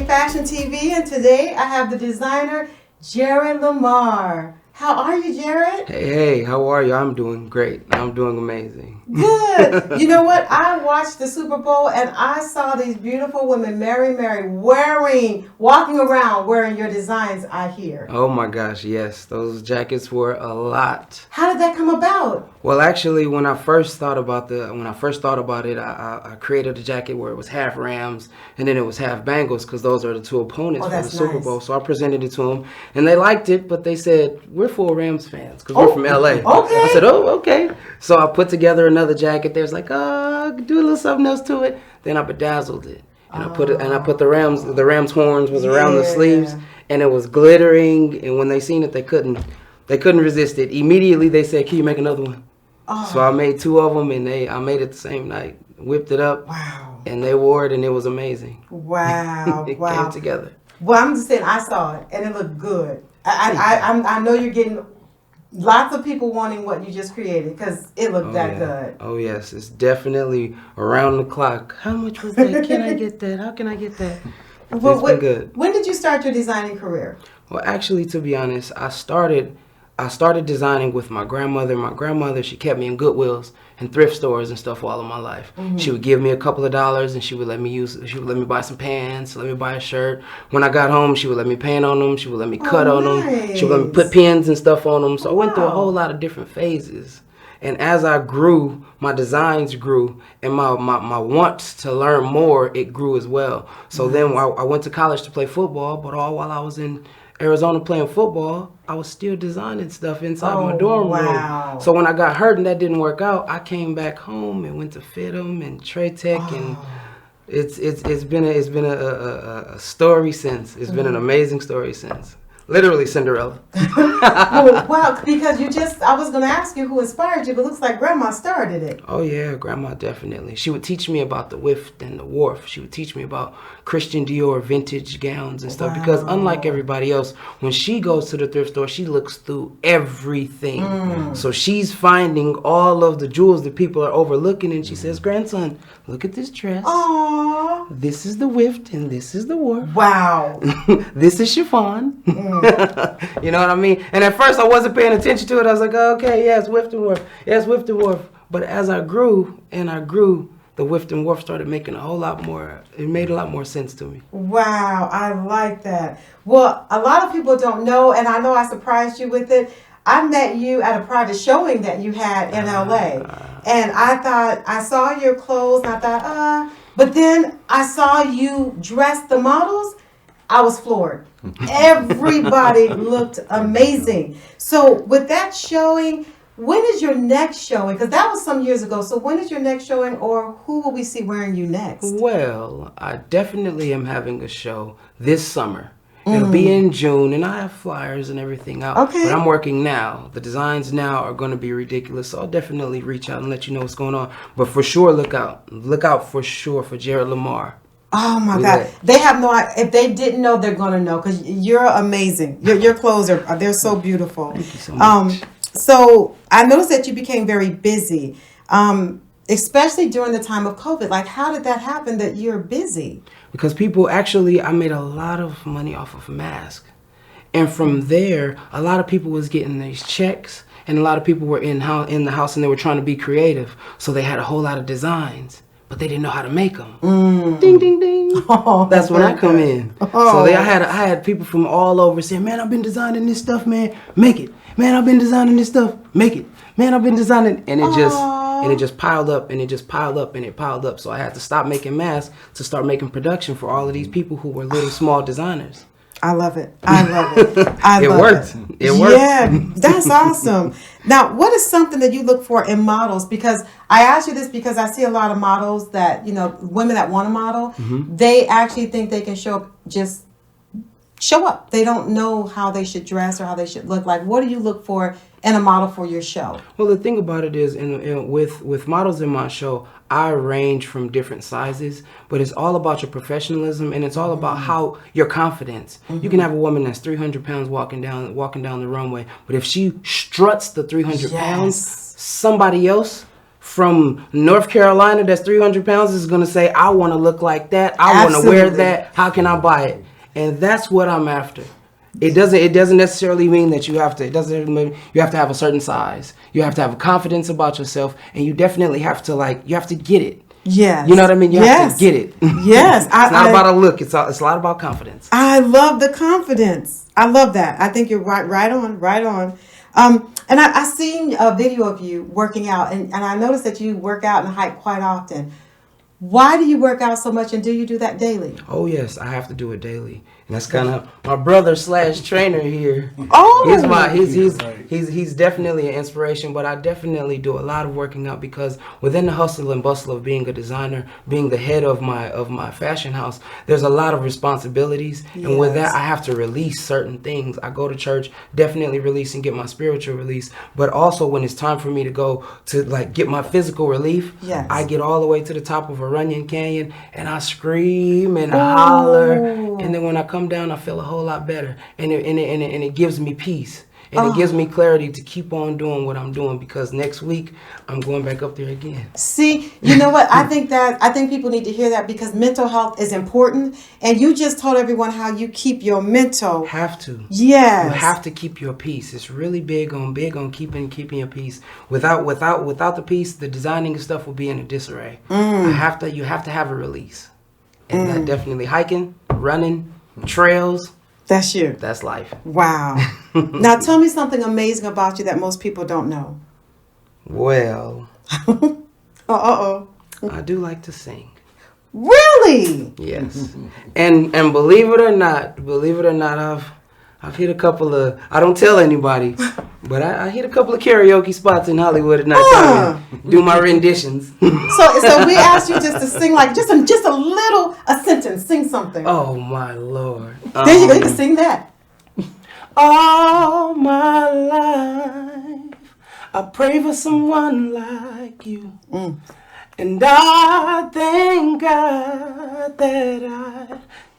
Fashion TV, and today I have the designer Jared Lamar. How are you, Jared? Hey, how are you? I'm doing great. I'm doing amazing. Good. You know what? I watched the Super Bowl and I saw these beautiful women, Mary, walking around wearing your designs, I hear. Oh my gosh, yes. Those jackets were a lot. How did that come about? Well, actually, when I first thought about it, I created a jacket where it was half Rams and then it was half Bengals because those are the two opponents for the Super Bowl. So I presented it to them and they liked it, but they said, we're full Rams fans because we're from LA. Okay. I said, oh, okay. So I put together another jacket. They was like, oh, do a little something else to it. Then I bedazzled it. And I put the Rams horns was around the sleeves and it was glittering, and when they seen it they couldn't resist it. Immediately they said, can you make another one? Oh. So I made two of them and I made it the same night. Whipped it up. Wow. And they wore it and it was amazing. Wow. It came together. Well, I'm just saying I saw it and it looked good. I know you're getting lots of people wanting what you just created because it looked that good. Oh, yes. It's definitely around the clock. How much was that? Can I get that? How can I get that? Well, it's been good. When did you start your designing career? Well, actually, to be honest, I started designing with my grandmother. My grandmother, she kept me in Goodwills and thrift stores and stuff all of my life. Mm-hmm. She would give me a couple of dollars and she would let me buy some pants, let me buy a shirt. When I got home, she would let me paint on them. She would let me cut on them. She would let me put pins and stuff on them. So I went through a whole lot of different phases. And as I grew, my designs grew, and my wants to learn more, it grew as well. So then I went to college to play football, but all while I was in Arizona playing football, I was still designing stuff inside my dorm room. So when I got hurt and that didn't work out, I came back home and went to FITM and Trade Tech, and it's been a story since. It's been an amazing story since. Literally Cinderella. Wow, because I was going to ask you who inspired you, but it looks like Grandma started it. Oh yeah, Grandma definitely. She would teach me about the Whiff and the Wharf. She would teach me about Christian Dior vintage gowns and stuff, because unlike everybody else, when she goes to the thrift store, she looks through everything. So she's finding all of the jewels that people are overlooking, and she says, grandson, look at this dress. Aww. This is the Whiff and this is the Wharf. Wow. This is chiffon. You know what I mean? And at first I wasn't paying attention to it. I was like, oh, okay, yes, Whiff and Wharf. Yes, Whiff and Wharf. But as I grew, the Whiff and Wharf started making a whole lot more. It made a lot more sense to me. Wow, I like that. Well, a lot of people don't know, and I know I surprised you with it. I met you at a private showing that you had in LA. And I thought, I saw your clothes, and I thought, but then I saw you dress the models. I was floored. Everybody looked amazing. So with that showing, when is your next showing? Because that was some years ago. So when is your next showing, or who will we see wearing you next? Well, I definitely am having a show this summer. It'll be in June, and I have flyers and everything out. Okay. But I'm working now. The designs now are going to be ridiculous, so I'll definitely reach out and let you know what's going on. But for sure, look out. Look out for sure for Jared Lamar. Oh my God! They have no idea. If they didn't know, they're gonna know, because you're amazing. Your clothes they're so beautiful. Thank you so much. So I noticed that you became very busy, especially during the time of COVID. Like, how did that happen that you're busy? Because I made a lot of money off of masks, and from there, a lot of people was getting these checks, and a lot of people were in the house and they were trying to be creative, so they had a whole lot of designs. But they didn't know how to make them. Ding, ding, ding. That's when I come in. So I had people from all over saying, man, I've been designing this stuff, man. Make it. Man, I've been designing this stuff. Make it. Man, I've been designing. And it just piled up, and it just piled up, and it piled up. So I had to stop making masks to start making production for all of these people who were little small designers. I love it. I love it. It worked. It worked. Yeah, that's awesome. Now, what is something that you look for in models? Because I ask you this because I see a lot of models that, women that want to model, they actually think they can show up. They don't know how they should dress or how they should look. Like, what do you look for in a model for your show? Well, the thing about it is, with models in my show, I range from different sizes, but it's all about your professionalism, and it's all about how your confidence. You can have a woman that's 300 pounds walking down the runway, but if she struts the 300 pounds, somebody else from North Carolina that's 300 pounds is going to say, I want to look like that. I want to wear that. How can I buy it? And that's what I'm after. It doesn't necessarily mean that you have to. It doesn't mean you have to have a certain size. You have to have a confidence about yourself, and you definitely have to you have to get it. Yes. You know what I mean? You have to get it. Yes. It's not about a look. It's a lot about confidence. I love the confidence. I love that. I think you're right on. And I seen a video of you working out, and I noticed that you work out and hike quite often. Why do you work out so much, and do you do that daily? Oh yes, I have to do it daily, and that's kind of my brother / trainer here. Oh, he's definitely an inspiration, but I definitely do a lot of working out because within the hustle and bustle of being a designer, being the head of my fashion house, there's a lot of responsibilities, and with that I have to release certain things. I go to church, definitely release and get my spiritual release, but also when it's time for me to go to get my physical relief, I get all the way to the top of a Runyon Canyon and I scream and holler, and then when I come down I feel a whole lot better, and it gives me peace. And it gives me clarity to keep on doing what I'm doing, because next week I'm going back up there again. See, you know what? I think people need to hear that, because mental health is important. And you just told everyone how you keep your mental. Have to. Yes. You have to keep your peace. It's really big on keeping your peace. Without the peace, the designing and stuff will be in a disarray. You have to have a release. And that definitely hiking, running, trails. That's you. That's life. Wow. Now tell me something amazing about you that most people don't know. Well. I do like to sing. Really? Yes. and believe it or not, I've hit a couple of, I don't tell anybody, but I hit a couple of karaoke spots in Hollywood at night time, do my renditions. So we asked you just to sing just a sentence, sing something. Oh my Lord. There you go, you can sing that. All my life, I pray for someone like you. And I thank God that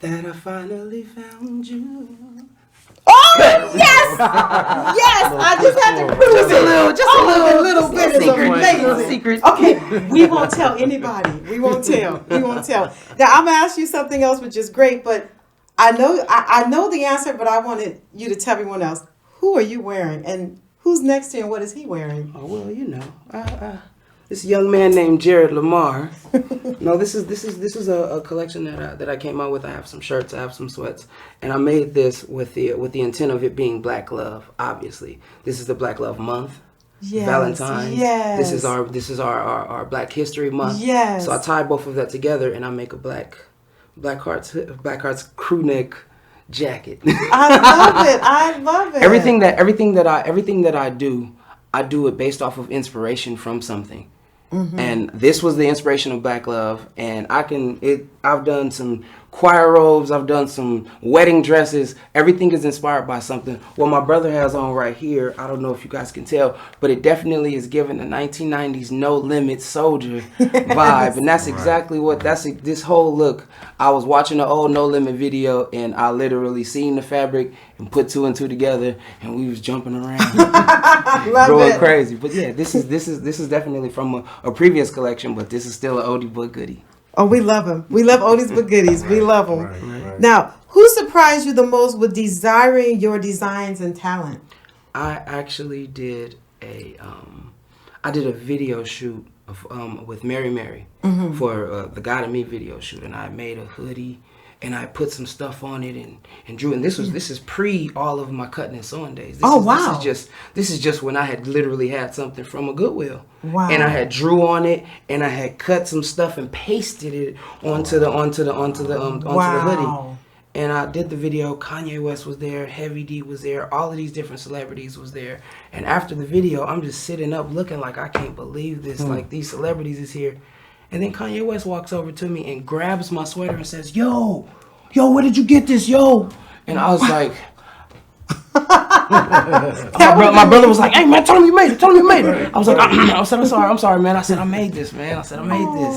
I finally found you. Oh yes, yes! I just had to prove it. A little bit is amazing. Secret. Okay, we won't tell anybody. We won't tell. Now I'm gonna ask you something else, which is great, but I know the answer, but I wanted you to tell everyone else. Who are you wearing, and who's next to you, and what is he wearing? Oh well, you know, this young man named Jared Lamar. No, this is a collection that I came out with. I have some shirts, I have some sweats, and I made this with the intent of it being Black Love. Obviously, this is the Black Love Month. Yes, Valentine's. Yes. This is our Black History Month. Yes. So I tie both of that together, and I make a Black Hearts crew neck jacket. I love it. Everything that I do it based off of inspiration from something. And this was the inspiration of Black Love, and I've done some choir robes, I've done some wedding dresses. Everything is inspired by something. What my brother has on right here, I don't know if you guys can tell, but it definitely is giving the 1990s No Limit Soldier vibe, and that's exactly what this whole look. I was watching the old No Limit video, and I literally seen the fabric and put two and two together, and we was jumping around, going crazy. But yeah, this is definitely from a previous collection, but this is still an oldie but goodie. Oh, we love him. We love oldies but goodies. We love them. Right. Now, who surprised you the most with desiring your designs and talent? I actually did a video shoot with Mary for the God in Me video shoot, and I made a hoodie and I put some stuff on it and drew. And this is pre all of my cutting and sewing days. This is just when I had literally had something from a Goodwill. Wow. And I had drew on it and I had cut some stuff and pasted it onto the hoodie. And I did the video. Kanye West was there, Heavy D was there, all of these different celebrities was there. And after the video, I'm just sitting up looking like I can't believe this. Like, these celebrities is here. And then Kanye West walks over to me and grabs my sweater and says, yo, where did you get this, yo? And I was like, my brother was like, hey man, tell him you made it. I was like, I'm sorry, man. I said, I made this, man. I made this.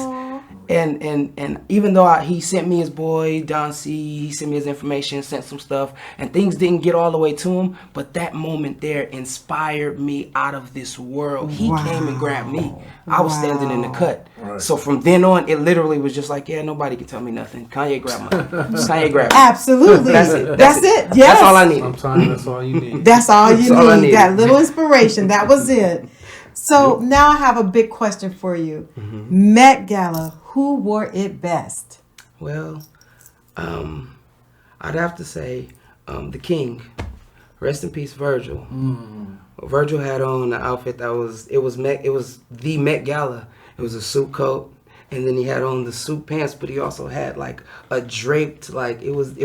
And even though he sent me his boy Don C, he sent me his information, sent some stuff, and things didn't get all the way to him, but that moment there inspired me out of this world. He came and grabbed me. I was standing in the cut. Right. So from then on, it literally was just like, yeah, nobody can tell me nothing. Kanye grabbed me. Kanye grabbed me. Absolutely. That's it. Yes. That's all I need. Sometimes that's all you need. That's all you need. That little inspiration. That was it. So now I have a big question for you. Mm-hmm. Met Gala, who wore it best? Well, I'd have to say the King. Rest in peace, Virgil. Virgil had on an outfit that was the Met Gala. It was a suit coat, and then he had on the suit pants, but he also had like a draped, like it was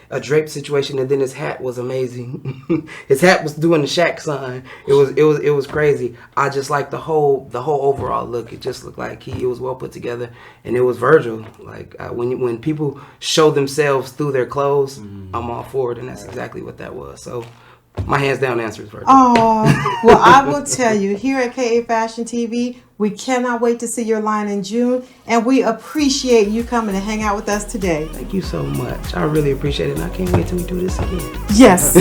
a draped situation, and then his hat was amazing. His hat was doing the Shaq sign. It was crazy. I just liked the whole overall look. It just looked like it was well put together, and it was Virgil. Like when people show themselves through their clothes, I'm all for it, and that's exactly what that was. So my hands down answer is Virgil. Oh, well, I will tell you, here at KA Fashion TV, we cannot wait to see your line in June, and we appreciate you coming to hang out with us today. Thank you so much. I really appreciate it, and I can't wait till we do this again. Yes.